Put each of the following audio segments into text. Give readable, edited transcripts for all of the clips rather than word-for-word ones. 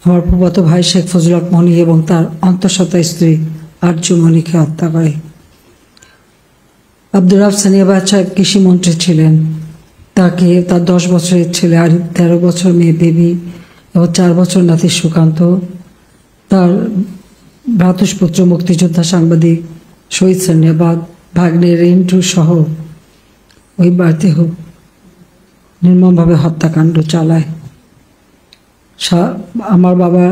আমার ফুফাতো ভাই শেখ ফজলুল হক মনি এবং তার অন্তঃসত্ত্বা স্ত্রী আরজু মনিকে হত্যা করে। আব্দুর রাব সানিয়া বাদশাহ কৃষিমন্ত্রী ছিলেন। তাকে তার 10 বছরের ছেলে আর 13 বছর মেয়ে বেবি এবং 4 বছর নাতি সুকান্ত, তার ভ্রাতুষ্পুত্র মুক্তিযোদ্ধা সাংবাদিক শহীদ সানিয়াবাদ, ভাগ্নে রিন্টু সহ ওই বাড়িতে নির্মমভাবে হত্যাকাণ্ড চালায়। আমার বাবা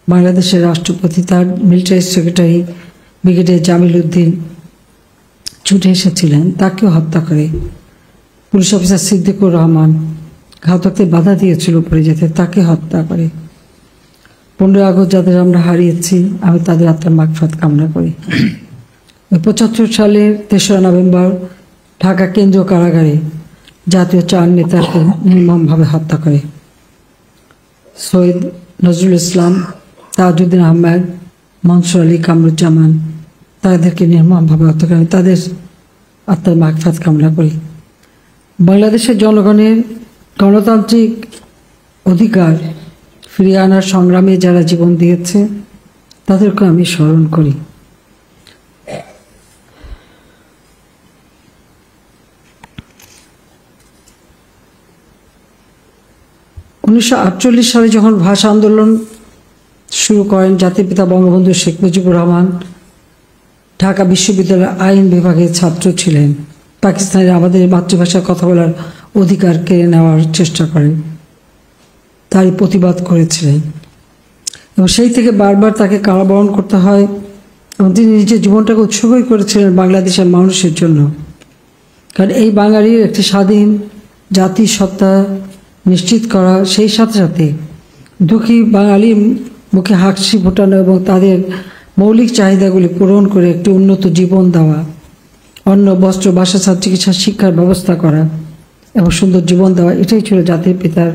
বাংলাদেশের রাষ্ট্রপতি, তার military secretary brigadier Jamil Uddin ছুটে এসেছিলেন, তাকেও হত্যা করে। পুলিশ অফিসার সিদ্দিকুর রহমান ঘাতকদের বাধা দিয়েছিল উপরে যেতে, তাকে হত্যা করে। 15 আগস্ট যাদের আমরা হারিয়েছি, আমি তাদের আত্মার মাগফিরাত কামনা করি। 75 সালের 3রা নভেম্বর ঢাকা কেন্দ্রীয় কারাগারে জাতীয় 4 নেতাকে নির্মমভাবে হত্যা করে। সৈয়দ নজরুল ইসলাম, তাজউদ্দিন আহমেদ, মনসুর আলী, কামরুজ্জামান, তাদেরকে নির্মমভাবে হত্যা করে। তাদের আত্মার মাগফিরাত কামনা করি। বাংলাদেশের জনগণের গণতান্ত্রিক অধিকার ফিরিয়ে আনার সংগ্রামে যারা জীবন দিয়েছে তাদেরকে আমি স্মরণ করি। (1948) সালে যখন ভাষা আন্দোলন শুরু করেন জাতির পিতা বঙ্গবন্ধু শেখ মুজিবুর রহমান, ঢাকা বিশ্ববিদ্যালয়ের আইন বিভাগের ছাত্র ছিলেন। পাকিস্তানিরা আমাদের মাতৃভাষায় কথা বলার অধিকার কেড়ে নেওয়ার চেষ্টা করেন, তারই প্রতিবাদ করেছিলেন এবং সেই থেকে বারবার তাকে কারাবরণ করতে হয় এবং তিনি নিজের জীবনটাকে উৎসর্গই করেছিলেন বাংলাদেশের মানুষের জন্য। কারণ এই বাঙালির একটি স্বাধীন জাতির সত্তা নিশ্চিত করা, সেই সাথে সাথে দুঃখী বাঙালির মুখে হাসি ফোটানো এবং তাদের মৌলিক চাহিদাগুলি পূরণ করে একটি উন্নত জীবন দেওয়া, অন্ন, বস্ত্র, বাসস্থান, চিকিৎসা, শিক্ষার ব্যবস্থা করা এবং সুন্দর জীবন দেওয়া, এটাই ছিল জাতির পিতার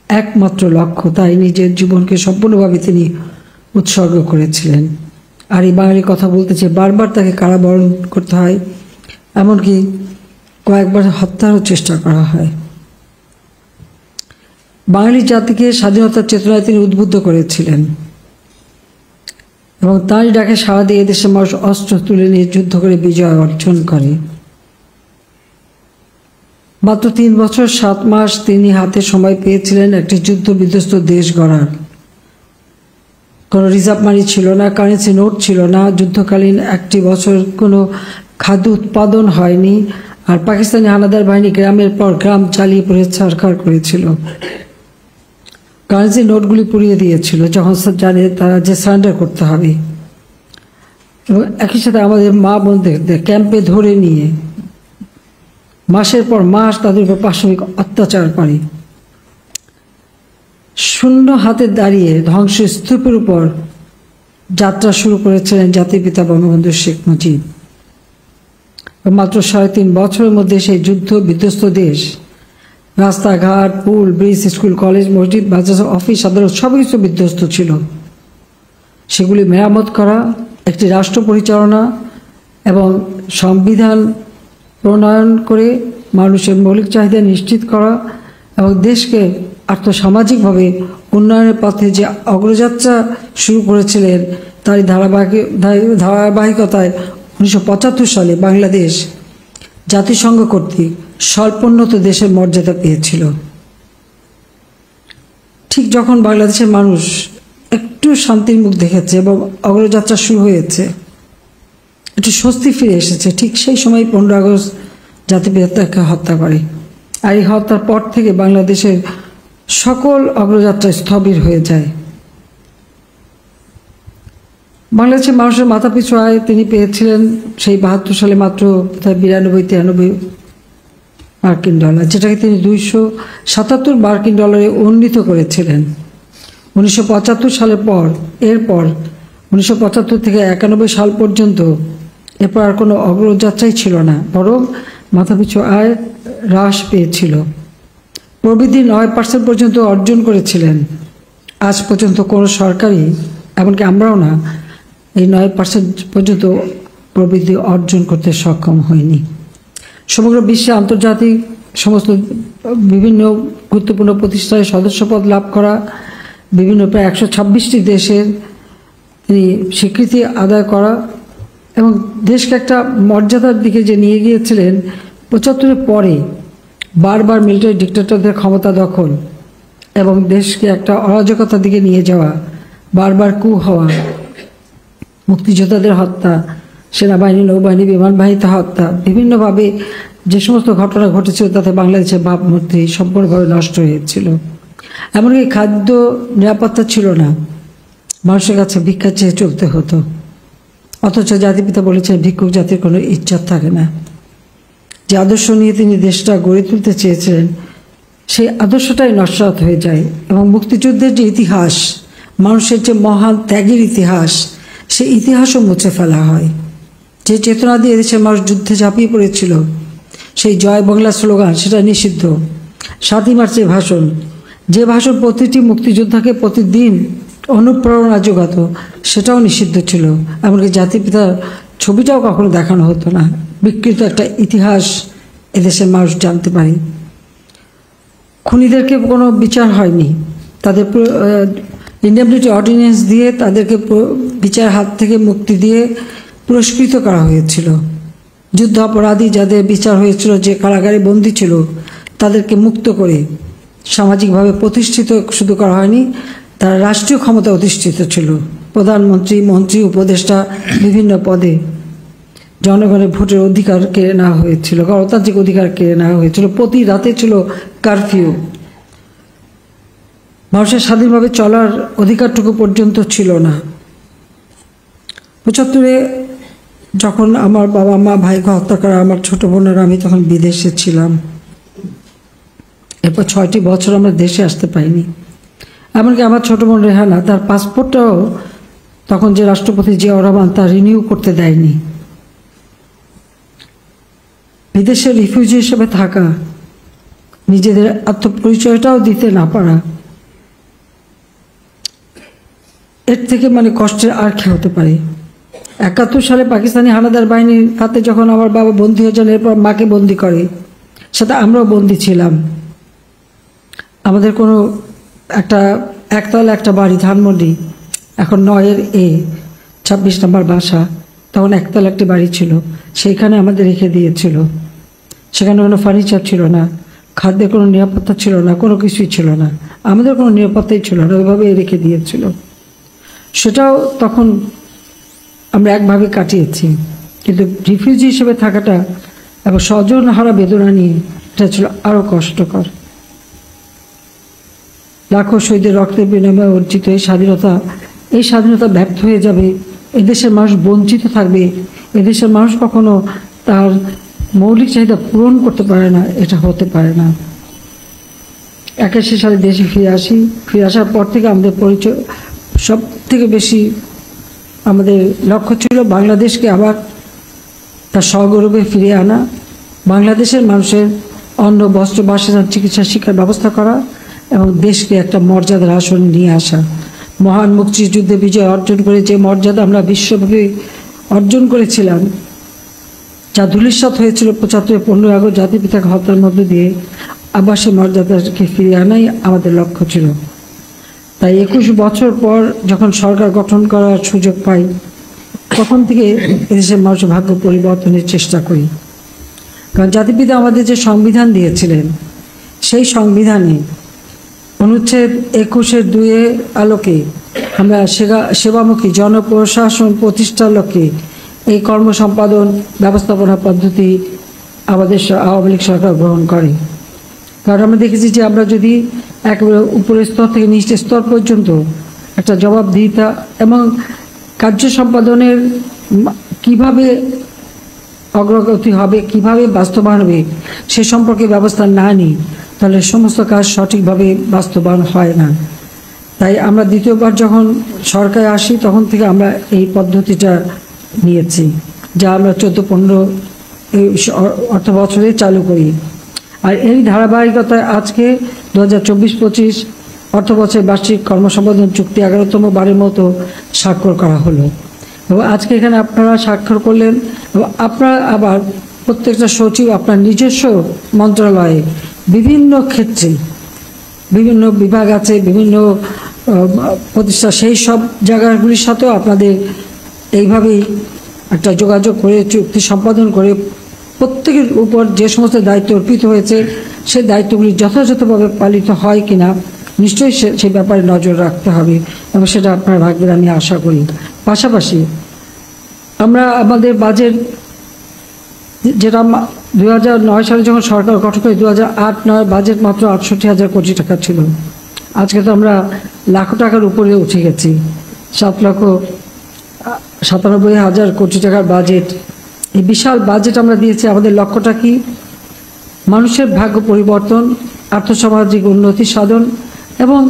একমাত্র লক্ষ্য। তাই নিজের জীবনকে সম্পূর্ণভাবে তিনি উৎসর্গ করেছিলেন। আর এই বাঙালির কথা বলতে চেয়ে বারবার তাকে কারাবরণ করতে হয়, এমনকি কয়েকবার হত্যারও চেষ্টা করা হয়। বাঙালি জাতিকে স্বাধীনতার চেতনায় তিনি উদ্বুদ্ধ করেছিলেন এবং তাঁরই ডাকে সাড়া দিয়ে দেশের মানুষ অস্ত্র তুলে নিয়ে যুদ্ধ করে বিজয় অর্জন করে। মাত্র 3 বছর 7 মাস তিনি হাতে সময় পেয়েছিলেন একটি যুদ্ধ বিধ্বস্ত দেশ গড়ার। কোনো রিজার্ভ মানি ছিল না, কারেন্সি নোট ছিল না, যুদ্ধকালীন 1 বছর কোনো খাদ্য উৎপাদন হয়নি, আর পাকিস্তানি হানাদার বাহিনী গ্রামের পর গ্রাম চালিয়ে পড়ে সরকার করেছিল। কারেন্সি নোটগুলি পুড়িয়ে দিয়েছিল যখন জানে তারা যে সারেন্ডার করতে হবে, এবং একই সাথে আমাদের মা বোনদের ক্যাম্পে ধরে নিয়ে মাসের পর মাস তাদের উপর পাশবিক অত্যাচার করে। শূন্য হাতে দাঁড়িয়ে ধ্বংসস্তূপের উপর যাত্রা শুরু করেছিলেন জাতির পিতা বঙ্গবন্ধু শেখ মুজিব। মাত্র 3.5 বছরের মধ্যে সেই যুদ্ধ বিধ্বস্ত দেশ রাস্তাঘাট, পুল, ব্রিজ, স্কুল, কলেজ, মসজিদ, বাজার, অফিস, আদালত সব কিছু বিধ্বস্ত ছিল। সেগুলি মেরামত করা, একটি রাষ্ট্র পরিচালনা এবং সংবিধান প্রণয়ন করে মানুষের মৌলিক চাহিদা নিশ্চিত করা এবং দেশকে আর্থসামাজিকভাবে উন্নয়নের পথে যে অগ্রযাত্রা শুরু করেছিলেন তারই ধারাবাহিকতায় 1975 সালে বাংলাদেশ জাতিসংঘ কর্তৃক স্বল্পোন্নত দেশের মর্যাদা পেয়েছিল। ঠিক যখন বাংলাদেশের মানুষ একটু শান্তির মুখ দেখেছে এবং অগ্রযাত্রা শুরু হয়েছে, একটু স্বস্তি ফিরে এসেছে, ঠিক সেই সময় 15 আগস্ট জাতিপিতাকে হত্যা করে। আর এই হত্যার পর থেকে বাংলাদেশের সকল অগ্রযাত্রা স্থবির হয়ে যায়। বাংলাদেশের মানুষের মাথাপিছু আয় তিনি পেয়েছিলেন সেই 72 সালে মাত্র 92-93 মার্কিন ডলার, যেটাকে তিনি 277 মার্কিন ডলারে উন্নীত করেছিলেন 1975 সালের পর। এরপর 1975 থেকে 91 সাল পর্যন্ত এরপর আর কোনো অগ্রযাত্রাই ছিল না, বরং মাথাপিছু আয় হ্রাস পেয়েছিল। প্রবৃদ্ধি 9% পর্যন্ত অর্জন করেছিলেন। আজ পর্যন্ত কোনো সরকারই, এমনকি আমরাও না, এই 9% পর্যন্ত প্রবৃদ্ধি অর্জন করতে সক্ষম হয়নি। সমগ্র বিশ্বে আন্তর্জাতিক সমস্ত বিভিন্ন গুরুত্বপূর্ণ প্রতিষ্ঠানের সদস্যপদ লাভ করা, বিভিন্ন প্রায় 126টি দেশের তিনি স্বীকৃতি আদায় করা এবং দেশকে একটা মর্যাদার দিকে যে নিয়ে গিয়েছিলেন। 75-এর পরে বারবার মিলিটারি ডিক্টেটরদের ক্ষমতা দখল এবং দেশকে একটা অরাজকতার দিকে নিয়ে যাওয়া, বারবার কু হওয়া, মুক্তিযোদ্ধাদের হত্যা, সেনাবাহিনী, নৌবাহিনী, বিমান বাহিনীতে হত্যা, বিভিন্নভাবে যে সমস্ত ঘটনা ঘটেছিল তাতে বাংলাদেশের ভাবমূর্তি সম্পূর্ণভাবে নষ্ট হয়েছিল। এমনকি খাদ্য নিরাপত্তা ছিল না, মানুষের কাছে ভিক্ষা চেয়ে চলতে হতো। অথচ জাতিপিতা বলেছেন ভিক্ষুক জাতির কোনো ইজ্জত থাকে না। যে আদর্শ নিয়ে তিনি দেশটা গড়ে তুলতে চেয়েছিলেন সেই আদর্শটাই নস্যাৎ হয়ে যায় এবং মুক্তিযুদ্ধের যে ইতিহাস, মানুষের যে মহান ত্যাগের ইতিহাস, সেই ইতিহাসও মুছে ফেলা হয়। যে চেতনা দিয়ে দেশের মানুষ যুদ্ধে ঝাঁপিয়ে পড়েছিল, সেই জয় বাংলা স্লোগান, সেটা নিষিদ্ধ। 7ই মার্চের ভাষণ, যে ভাষণ প্রতিটি মুক্তিযোদ্ধাকে প্রতিদিন অনুপ্রেরণা যোগাতো, সেটাও নিষিদ্ধ ছিল। এমনকি জাতিপিতার ছবিটাও কখনো দেখানো হতো না। বিকৃত একটা ইতিহাস এদেশের মানুষ জানতে পারে। খুনিদেরকে কোনো বিচার হয়নি, তাদের ইনডেমনিটি অর্ডিন্যান্স দিয়ে তাদেরকে বিচার হাত থেকে মুক্তি দিয়ে পুরস্কৃত করা হয়েছিল। যুদ্ধ অপরাধী যাদের বিচার হয়েছিল, যে কারাগারে বন্দী ছিল, তাদেরকে মুক্ত করে সামাজিকভাবে প্রতিষ্ঠিত শুধু করা হয়নি, তারা রাষ্ট্রীয় ক্ষমতা অধিষ্ঠিত ছিল। প্রধানমন্ত্রী, মন্ত্রী, উপদেষ্টা, বিভিন্ন পদে জনগণের ভোটের অধিকার কেড়ে নেওয়া হয়েছিল, গণতান্ত্রিক অধিকার কেড়ে নেওয়া হয়েছিল। প্রতি রাতে ছিল কারফিউ। মানুষের স্বাধীনভাবে চলার অধিকারটুকু পর্যন্ত ছিল না। 75-এ যখন আমার বাবা মা ভাইকে হত্যা করা, আমার ছোট বোনেরা, আমি তখন বিদেশে ছিলাম। এরপর 6টি বছর আমরা দেশে আসতে পারিনি। এমনকি আমার ছোট বোন রেহানা, তার পাসপোর্টটাও তখন যে রাষ্ট্রপতি জিয়াউর রহমান তা রিনিউ করতে দেয়নি। বিদেশে রিফিউজি হিসেবে থাকা, নিজেদের আত্মপরিচয়টাও দিতে না পারা, এর থেকে কষ্টের আর কি হতে পারে। 71 সালে পাকিস্তানি হানাদার বাহিনীর হাতে যখন আমার বাবা বন্দী হয়ে যান, এরপর মাকে বন্দী করে, সাথে আমরাও বন্দী ছিলাম। আমাদের কোনো একতলা একটা বাড়ি ধানমন্ডি, এখন 9-এ 26 নম্বর বাসা, তখন একতলা একটি বাড়ি ছিল, সেইখানে আমাদের রেখে দিয়েছিল। সেখানে কোনো ফার্নিচার ছিল না, খাদ্যের কোনো নিরাপত্তা ছিল না, কোনো কিছুই ছিল না, আমাদের কোনো নিরাপত্তাই ছিল না, ওইভাবে রেখে দিয়েছিল। সেটাও তখন আমরা একভাবে কাটিয়েছি। কিন্তু রিফিউজি হিসেবে থাকাটা এবং স্বজন হারা বেদনা নিয়ে, এটা ছিল আরও কষ্টকর। লাখো শহীদের রক্তের বিনিময়ে অর্জিত এই স্বাধীনতা ব্যর্থ হয়ে যাবে, এদেশের মানুষ বঞ্চিত থাকবে, এদেশের মানুষ কখনো তার মৌলিক চাহিদা পূরণ করতে পারে না, এটা হতে পারে না। 81 সালে দেশে ফিরে আসি। ফিরে আসার পর থেকে আমাদের পরিচয় সব থেকে বেশি আমাদের লক্ষ্য ছিল বাংলাদেশকে আবার তার স্বগৌরবে ফিরিয়ে আনা, বাংলাদেশের মানুষের অন্ন, বস্ত্র, বাসস্থান, চিকিৎসা, শিক্ষার ব্যবস্থা করা এবং দেশকে একটা মর্যাদার আসন নিয়ে আসা। মহান মুক্তিযুদ্ধে বিজয় অর্জন করে যে মর্যাদা আমরা বিশ্বব্যাপী অর্জন করেছিলাম, যা ধূলিসাৎ হয়েছিল 75 15 আগস্ট জাতিপিতাকে হত্যার মধ্য দিয়ে, আবার সেই মর্যাদাকে ফিরিয়ে আনাই আমাদের লক্ষ্য ছিল। তাই 21 বছর পর যখন সরকার গঠন করার সুযোগ পাই, তখন থেকে এদেশের মানুষের ভাগ্য পরিবর্তনের চেষ্টা করি। কারণ জাতিপিতা আমাদের যে সংবিধান দিয়েছিলেন, সেই সংবিধানে অনুচ্ছেদ 21-2 আলোকে আমরা সেবামুখী জনপ্রশাসন প্রতিষ্ঠার লক্ষ্যে এই কর্মসম্পাদন ব্যবস্থাপনা পদ্ধতি আমাদের আওয়ামী লীগ সরকার গ্রহণ করে। কারণ আমরা দেখেছি যে আমরা যদি একেবারে উপরের স্তর থেকে নিচের স্তর পর্যন্ত একটা জবাবদিহিতা এবং কার্য সম্পাদনের কিভাবে অগ্রগতি হবে, কিভাবে বাস্তবায়ন হবে, সে সম্পর্কে ব্যবস্থা না নিই, তাহলে সমস্ত কাজ সঠিকভাবে বাস্তবায়ন হয় না। তাই আমরা দ্বিতীয়বার যখন সরকারে আসি, তখন থেকে আমরা এই পদ্ধতিটা নিয়েছি, যা আমরা 14-15 অর্থ বছরে চালু করি। আর এই ধারাবাহিকতায় আজকে 2024-25 অর্থ বছরের বার্ষিক কর্মসম্পাদন চুক্তি 11তম বারের মতো স্বাক্ষর করা হলো। এবং আজকে এখানে আপনারা স্বাক্ষর করলেন এবং আপনারা আবার প্রত্যেকটা সচিব আপনার নিজস্ব মন্ত্রণালয়ে বিভিন্ন ক্ষেত্রে, বিভিন্ন বিভাগ আছে, বিভিন্ন প্রতিষ্ঠা, সেই সব জায়গাগুলির সাথেও আপনাদের এইভাবেই একটা যোগাযোগ করে চুক্তি সম্পাদন করে প্রত্যেকের উপর যে সমস্ত দায়িত্ব অর্পিত হয়েছে সেই দায়িত্বগুলি যথাযথভাবে পালিত হয় কিনা নিশ্চয়ই সেই ব্যাপারে নজর রাখতে হবে এবং সেটা আপনারা রাখবেন আমি আশা করি। পাশাপাশি আমরা আমাদের বাজেট যেটা 2009 সালে যখন সরকার গঠন করে 2008-09 বাজেট মাত্র 68,000 কোটি টাকা ছিল। আজকে তো আমরা লাখ টাকার উপরে উঠে গেছি, 7,97,000 কোটি টাকার বাজেট। এই বিশাল বাজেট আমরা দিয়েছি। আমাদের লক্ষ্যটা কি? মানুষের ভাগ্য পরিবর্তন, আর্থসামাজিক উন্নতি সাধন এবং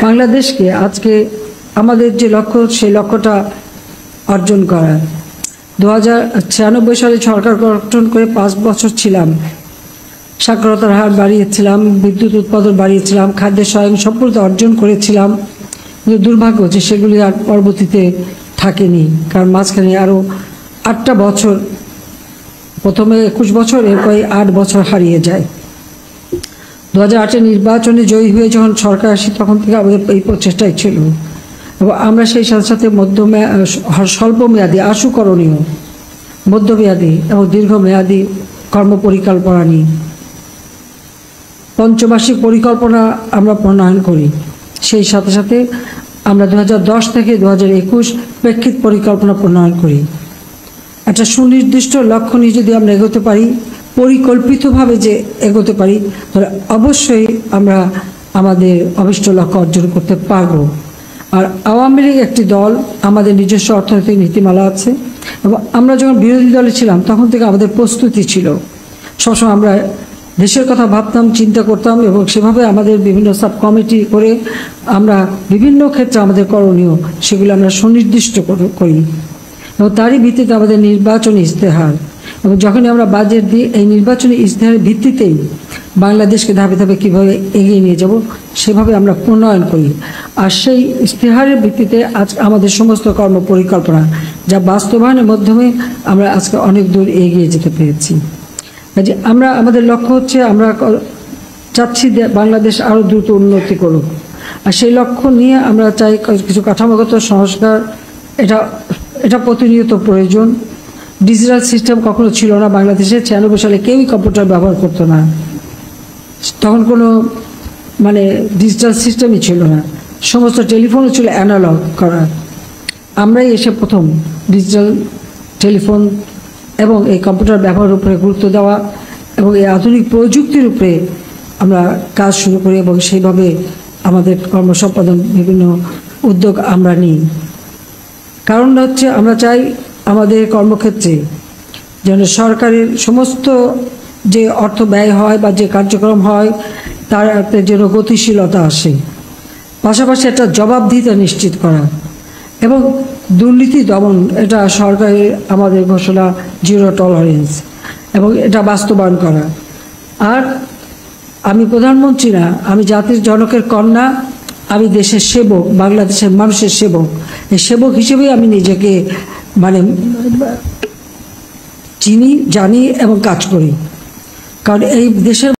বাংলাদেশকে আজকে আমাদের যে লক্ষ্য সেই লক্ষ্যটা অর্জন করা। 2096 সালে সরকার গঠন করে 5 বছর ছিলাম, সাক্ষরতার হার বাড়িয়েছিলাম, বিদ্যুৎ উৎপাদন বাড়িয়েছিলাম, খাদ্যের স্বয়ংসম্পূর্ণতা অর্জন করেছিলাম। কিন্তু দুর্ভাগ্য যে সেগুলি আর পরবর্তীতে থাকেনি, কারণ মাঝখানে আরও 8টা বছর, প্রথমে 21 বছর, এরপরে 8 বছর হারিয়ে যায়। 2008 নির্বাচনে জয়ী হয়ে যখন সরকার আসি তখন থেকে আমাদের এই প্রচেষ্টাই ছিল এবং আমরা সেই সাথে সাথে স্বল্পমেয়াদী, আশুকরণীয়, মধ্যমেয়াদী এবং দীর্ঘমেয়াদী কর্মপরিকল্পনা নিই। পঞ্চবার্ষিক পরিকল্পনা আমরা প্রণয়ন করি। সেই সাথে সাথে আমরা 2010 থেকে 2021 প্রেক্ষিত পরিকল্পনা প্রণয়ন করি। একটা সুনির্দিষ্ট লক্ষ্য নিয়ে যদি আমরা এগোতে পারি, পরিকল্পিতভাবে যে এগোতে পারি, তাহলে অবশ্যই আমরা আমাদের অভিষ্ট লক্ষ্য অর্জন করতে পারব। আর আওয়ামী লীগ একটি দল, আমাদের নিজস্ব অর্থনৈতিক নীতিমালা আছে এবং আমরা যখন বিরোধী দলে ছিলাম তখন থেকে আমাদের প্রস্তুতি ছিল। সবসময় আমরা দেশের কথা ভাবতাম, চিন্তা করতাম এবং সেভাবে আমাদের বিভিন্ন সাব কমিটি করে আমরা বিভিন্ন ক্ষেত্রে আমাদের করণীয় সেগুলো আমরা সুনির্দিষ্ট করি এবং তারই ভিত্তিতে আমাদের নির্বাচনী ইশতেহার, এবং যখনই আমরা বাজেট দিই এই নির্বাচনী ইশতেহারের ভিত্তিতেই বাংলাদেশকে ধাপে ধাপে কীভাবে এগিয়ে নিয়ে যাব সেভাবে আমরা প্রণয়ন করি। আর সেই ইশতেহারের ভিত্তিতে আজ আমাদের সমস্ত কর্ম পরিকল্পনা যা বাস্তবায়নের মাধ্যমে আমরা আজকে অনেক দূর এগিয়ে যেতে পেরেছি। কাজে আমরা, আমাদের লক্ষ্য হচ্ছে আমরা চাচ্ছি বাংলাদেশ আরও দ্রুত উন্নতি করুক। আর সেই লক্ষ্য নিয়ে আমরা চাই কিছু কাঠামোগত সংস্কার, এটা প্রতিনিয়ত প্রয়োজন। ডিজিটাল সিস্টেম কখনো ছিল না বাংলাদেশে। 96 সালে কেউই কম্পিউটার ব্যবহার করতো না, তখন কোনো ডিজিটাল সিস্টেমই ছিল না, সমস্ত টেলিফোনও ছিল অ্যানালগ করা। আমরাই এসে প্রথম ডিজিটাল টেলিফোন এবং এই কম্পিউটার ব্যবহারের উপরে গুরুত্ব দেওয়া এবং এই আধুনিক প্রযুক্তির উপরে আমরা কাজ শুরু করি এবং সেইভাবে আমাদের কর্মসম্পাদন বিভিন্ন উদ্যোগ আমরা নিই। কারণটা হচ্ছে আমরা চাই আমাদের কর্মক্ষেত্রে যেন সরকারের সমস্ত যে অর্থ ব্যয় হয় বা যে কার্যক্রম হয় তাতে যেন গতিশীলতা আসে, পাশাপাশি একটা জবাবদিহিতা নিশ্চিত করা এবং দুর্নীতি দমন, এটা সরকারের আমাদের ঘোষণা জিরো টলারেন্স, এবং এটা বাস্তবায়ন করা। আর আমি প্রধানমন্ত্রী না, আমি জাতির জনকের কন্যা, আমি দেশের সেবক, বাংলাদেশের মানুষের সেবক। এই সেবক হিসেবেই আমি নিজেকে চিনি, জানি এবং কাজ করি। কারণ এই দেশের